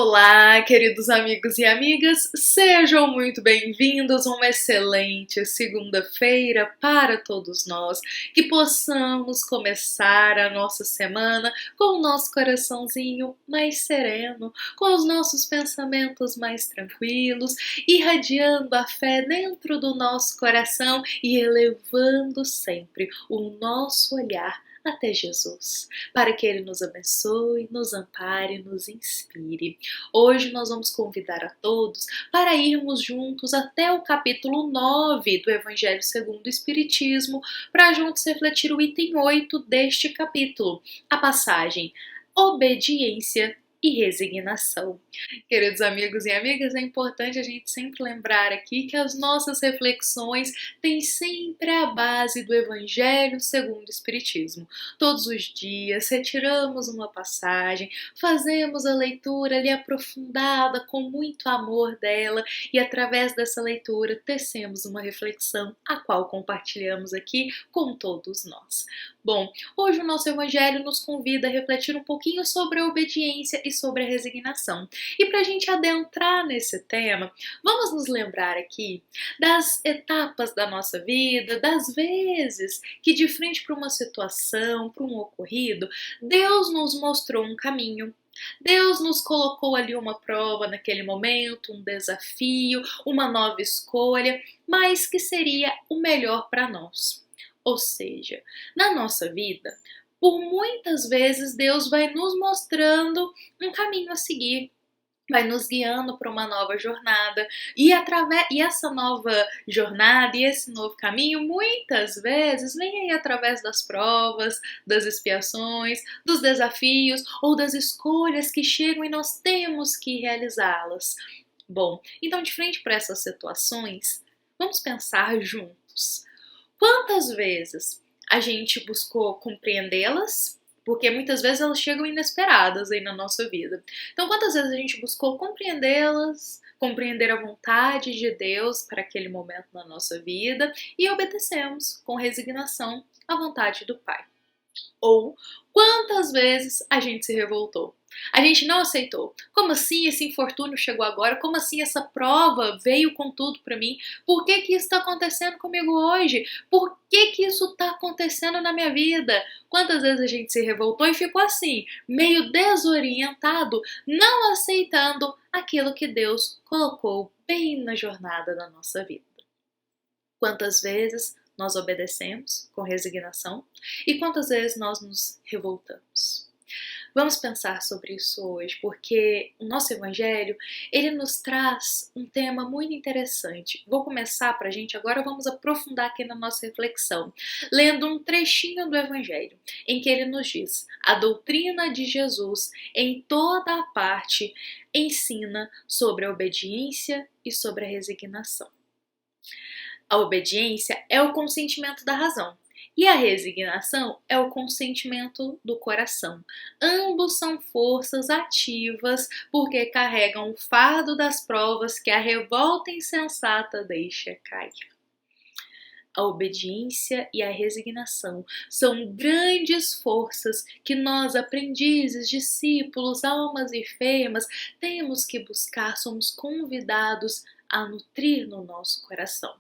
Olá, queridos amigos e amigas, sejam muito bem-vindos a uma excelente segunda-feira para todos nós, que possamos começar a nossa semana com o nosso coraçãozinho mais sereno, com os nossos pensamentos mais tranquilos, irradiando a fé dentro do nosso coração e elevando sempre o nosso olhar até Jesus, para que Ele nos abençoe, nos ampare, nos inspire. Hoje nós vamos convidar a todos para irmos juntos até o capítulo 9 do Evangelho segundo o Espiritismo, para juntos refletir o item 8 deste capítulo, a passagem Obediência e resignação. Queridos amigos e amigas, é importante a gente sempre lembrar aqui que as nossas reflexões têm sempre a base do Evangelho segundo o Espiritismo. Todos os dias retiramos uma passagem, fazemos a leitura ali aprofundada com muito amor dela e através dessa leitura tecemos uma reflexão a qual compartilhamos aqui com todos nós. Bom, hoje o nosso Evangelho nos convida a refletir um pouquinho sobre a obediência e sobre a resignação. E para a gente adentrar nesse tema, vamos nos lembrar aqui das etapas da nossa vida, das vezes que de frente para uma situação, para um ocorrido, Deus nos mostrou um caminho. Deus nos colocou ali uma prova naquele momento, um desafio, uma nova escolha, mas que seria o melhor para nós. Ou seja, na nossa vida, por muitas vezes Deus vai nos mostrando um caminho a seguir, vai nos guiando para uma nova jornada e essa nova jornada e esse novo caminho muitas vezes vem aí através das provas, das expiações, dos desafios ou das escolhas que chegam e nós temos que realizá-las. Bom, então de frente para essas situações, vamos pensar juntos. Quantas vezes a gente buscou compreendê-las? Porque muitas vezes elas chegam inesperadas aí na nossa vida. Então, quantas vezes a gente buscou compreendê-las, compreender a vontade de Deus para aquele momento na nossa vida e obedecemos com resignação à vontade do Pai? Ou quantas vezes a gente se revoltou? A gente não aceitou. Como assim esse infortúnio chegou agora? Como assim essa prova veio com tudo para mim? Por que isso está acontecendo comigo hoje? Por que isso está acontecendo na minha vida? Quantas vezes a gente se revoltou e ficou assim, meio desorientado, não aceitando aquilo que Deus colocou bem na jornada da nossa vida? Quantas vezes nós obedecemos com resignação e quantas vezes nós nos revoltamos? Vamos pensar sobre isso hoje, porque o nosso Evangelho, ele nos traz um tema muito interessante. Vou começar para a gente agora, vamos aprofundar aqui na nossa reflexão, lendo um trechinho do Evangelho, em que ele nos diz: a doutrina de Jesus, em toda a parte, ensina sobre a obediência e sobre a resignação. A obediência é o consentimento da razão. E a resignação é o consentimento do coração. Ambos são forças ativas porque carregam o fardo das provas que a revolta insensata deixa cair. A obediência e a resignação são grandes forças que nós, aprendizes, discípulos, almas enfermas, temos que buscar, somos convidados a nutrir no nosso coração.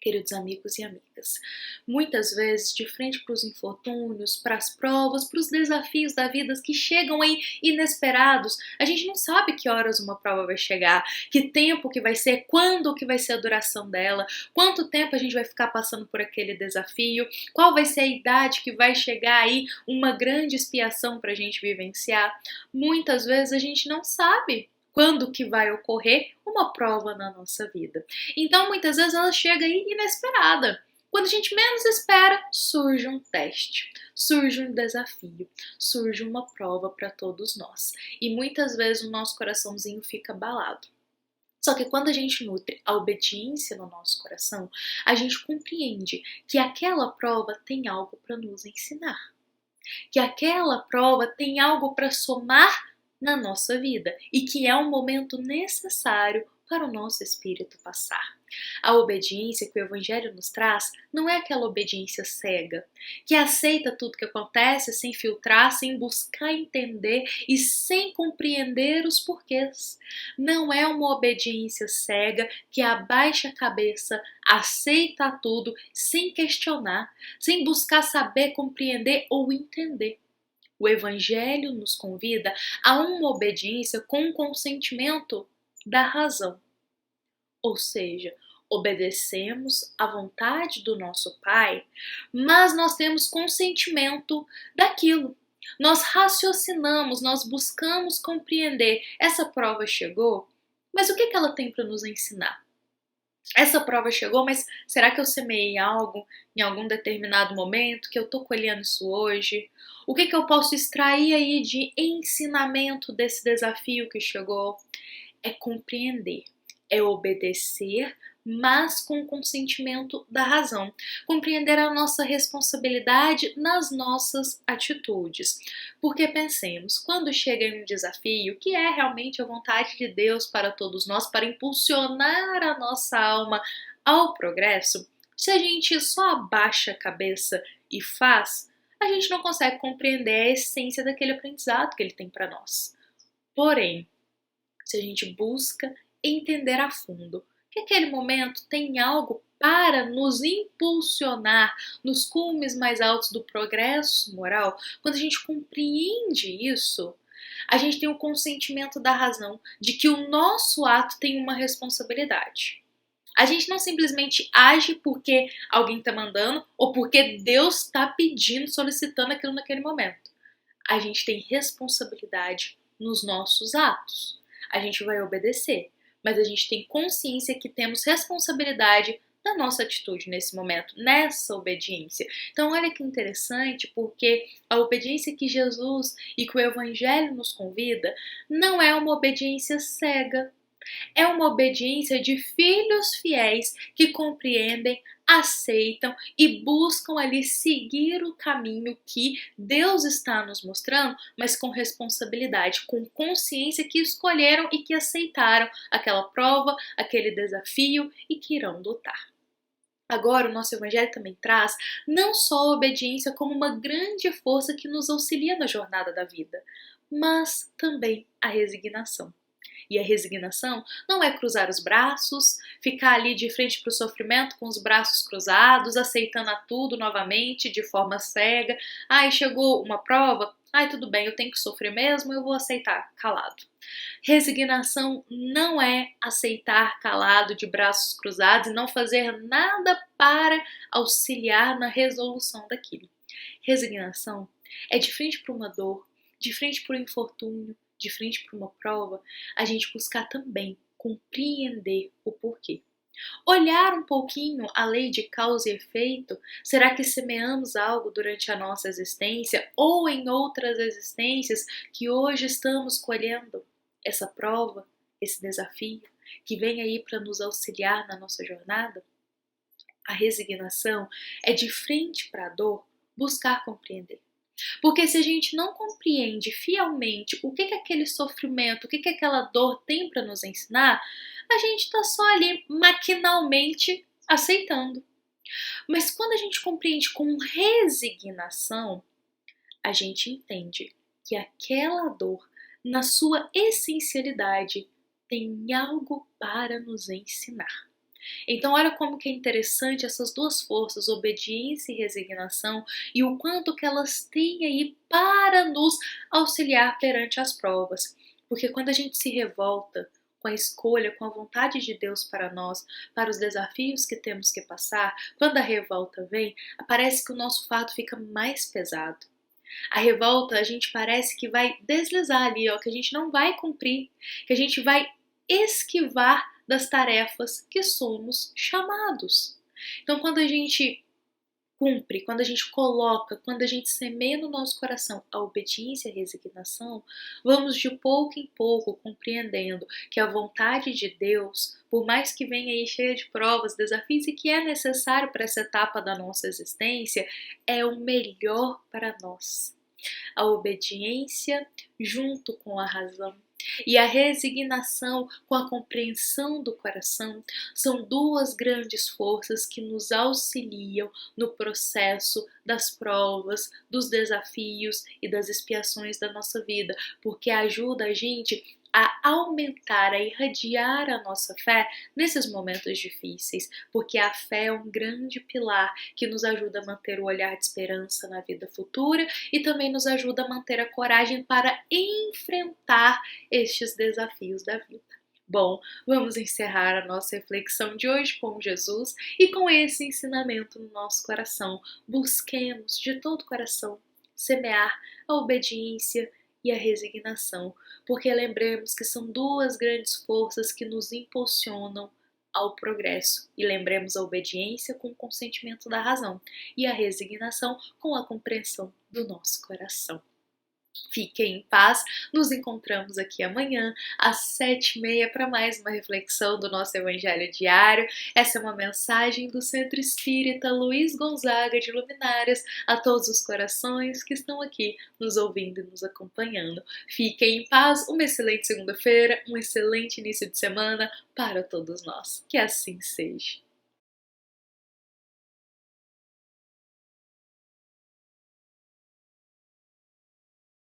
Queridos amigos e amigas, muitas vezes, de frente para os infortúnios, para as provas, para os desafios da vida que chegam aí inesperados, a gente não sabe que horas uma prova vai chegar, que tempo que vai ser, quando que vai ser a duração dela, quanto tempo a gente vai ficar passando por aquele desafio, qual vai ser a idade que vai chegar aí uma grande expiação para a gente vivenciar. Muitas vezes a gente não sabe quando que vai ocorrer uma prova na nossa vida. Então, muitas vezes ela chega aí inesperada. Quando a gente menos espera, surge um teste, surge um desafio, surge uma prova para todos nós. E muitas vezes o nosso coraçãozinho fica abalado. Só que quando a gente nutre a obediência no nosso coração, a gente compreende que aquela prova tem algo para nos ensinar. Que aquela prova tem algo para somar na nossa vida e que é um momento necessário para o nosso espírito passar. A obediência que o Evangelho nos traz não é aquela obediência cega, que aceita tudo que acontece sem filtrar, sem buscar entender e sem compreender os porquês. Não é uma obediência cega que abaixa a cabeça, aceita tudo sem questionar, sem buscar saber, compreender ou entender. O Evangelho nos convida a uma obediência com consentimento da razão. Ou seja, obedecemos à vontade do nosso Pai, mas nós temos consentimento daquilo. Nós raciocinamos, nós buscamos compreender. Essa prova chegou, mas o que ela tem para nos ensinar? Essa prova chegou, mas será que eu semeei algo em algum determinado momento, que eu estou colhendo isso hoje? O que eu posso extrair aí de ensinamento desse desafio que chegou? É compreender, é obedecer, mas com o consentimento da razão. Compreender a nossa responsabilidade nas nossas atitudes. Porque pensemos, quando chega um desafio, que é realmente a vontade de Deus para todos nós, para impulsionar a nossa alma ao progresso, se a gente só abaixa a cabeça e faz, a gente não consegue compreender a essência daquele aprendizado que ele tem para nós. Porém, se a gente busca entender a fundo que aquele momento tem algo para nos impulsionar nos cumes mais altos do progresso moral, quando a gente compreende isso, a gente tem o consentimento da razão de que o nosso ato tem uma responsabilidade. A gente não simplesmente age porque alguém está mandando ou porque Deus está pedindo, solicitando aquilo naquele momento. A gente tem responsabilidade nos nossos atos. A gente vai obedecer, mas a gente tem consciência que temos responsabilidade na nossa atitude nesse momento, nessa obediência. Então olha que interessante, porque a obediência que Jesus e que o Evangelho nos convida não é uma obediência cega, é uma obediência de filhos fiéis que compreendem, aceitam e buscam ali seguir o caminho que Deus está nos mostrando, mas com responsabilidade, com consciência que escolheram e que aceitaram aquela prova, aquele desafio e que irão lutar. Agora, o nosso Evangelho também traz não só a obediência como uma grande força que nos auxilia na jornada da vida, mas também a resignação. E a resignação não é cruzar os braços, ficar ali de frente para o sofrimento com os braços cruzados, aceitando a tudo novamente de forma cega. Ai, chegou uma prova? Ai, tudo bem, eu tenho que sofrer mesmo, eu vou aceitar calado. Resignação não é aceitar calado de braços cruzados e não fazer nada para auxiliar na resolução daquilo. Resignação é de frente para uma dor, de frente para um infortúnio, de frente para uma prova, a gente buscar também compreender o porquê. Olhar um pouquinho a lei de causa e efeito. Será que semeamos algo durante a nossa existência ou em outras existências que hoje estamos colhendo essa prova, esse desafio que vem aí para nos auxiliar na nossa jornada? A resignação é de frente para a dor buscar compreender. Porque se a gente não compreende fielmente o que aquele sofrimento, o que aquela dor tem para nos ensinar, a gente está só ali maquinalmente aceitando. Mas quando a gente compreende com resignação, a gente entende que aquela dor, na sua essencialidade, tem algo para nos ensinar. Então olha como que é interessante essas duas forças, obediência e resignação, e o quanto que elas têm aí para nos auxiliar perante as provas. Porque quando a gente se revolta com a escolha, com a vontade de Deus para nós, para os desafios que temos que passar, quando a revolta vem, parece que o nosso fardo fica mais pesado. A revolta, a gente parece que vai deslizar ali, ó, que a gente não vai cumprir, que a gente vai esquivar das tarefas que somos chamados. Então, quando a gente cumpre, quando a gente coloca, quando a gente semeia no nosso coração a obediência e a resignação, vamos de pouco em pouco compreendendo que a vontade de Deus, por mais que venha aí cheia de provas, desafios e que é necessário para essa etapa da nossa existência, é o melhor para nós. A obediência junto com a razão, E a resignação com a compreensão do coração são duas grandes forças que nos auxiliam no processo das provas, dos desafios e das expiações da nossa vida, porque ajuda a gente a aumentar, a irradiar a nossa fé nesses momentos difíceis, porque a fé é um grande pilar que nos ajuda a manter o olhar de esperança na vida futura e também nos ajuda a manter a coragem para enfrentar estes desafios da vida. Bom, vamos encerrar a nossa reflexão de hoje com Jesus e com esse ensinamento no nosso coração. Busquemos de todo o coração semear a obediência e a resignação, porque lembremos que são duas grandes forças que nos impulsionam ao progresso. E lembremos a obediência com o consentimento da razão e a resignação com a compreensão do nosso coração. Fiquem em paz, nos encontramos aqui amanhã às 7h30 para mais uma reflexão do nosso Evangelho Diário. Essa é uma mensagem do Centro Espírita Luiz Gonzaga de Luminárias a todos os corações que estão aqui nos ouvindo e nos acompanhando. Fiquem em paz, uma excelente segunda-feira, um excelente início de semana para todos nós. Que assim seja.